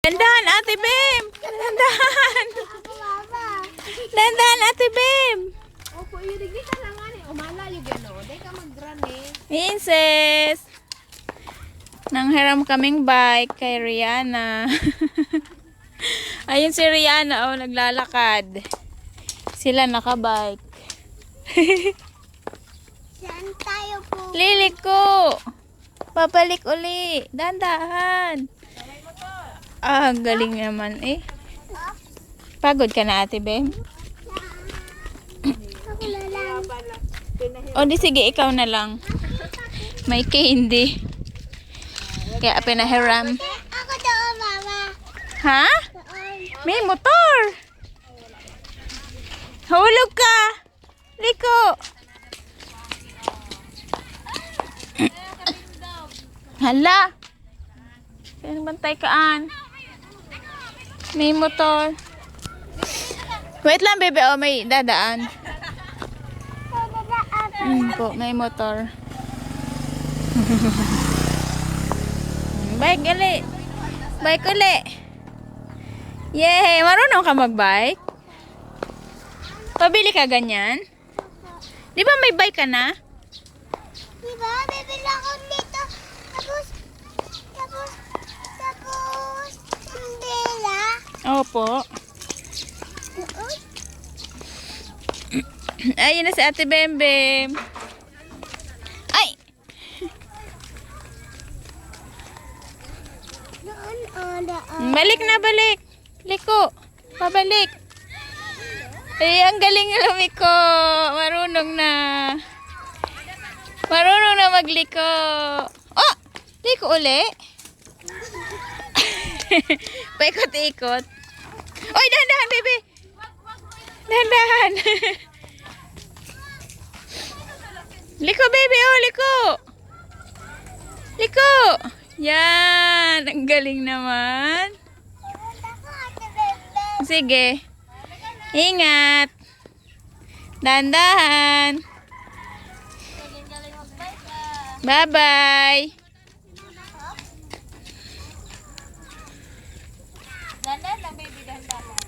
Dandahan, Ate Bim! Dandahan! Dandahan, Ate Bim! Opo, yung digita lang nga ni. Umala yung gano'n. Dahil ka mag-run eh. Princess! Nanghiram kaming bike kay Rihanna. Ayun si Rihanna, oh, naglalakad. Sila nakabike. Saan tayo po? Liliko! Babalik uli. Dandahan. Ah, ang galing naman eh. Pagod ka na, Ate Bem? Ako na lang. O di sige, ikaw na lang. May candy. Kaya pinahiram. Ako doon, mama. Ha? Doon. May motor. Hulog ka. Liko. Hala. Kaya bantay kaan. May motor. Wait lang, bebe. Oh, may dadaan. Po, may motor. Bike gali. Bike uli. Yay! Marunong ka magbike? Pabili ka ganyan? Di ba may bike ka na? Diba? Bibili ako dito. Tapos, umbrella. Opo. Ayun na si Ate Bembem. Ay! Doon. Balik na, balik. Liko. Pabalik. Ay, ang galing lumiko. Marunong na. Marunong na magliko. Oh! Liko uli. Paikot-ikot. Oy, dahan-dahan, baby. Dahan-dahan. Liko, baby. Oh, liko. Liko. Yan. Ang galing naman. Sige. Ingat. Dahan-dahan. Bye-bye.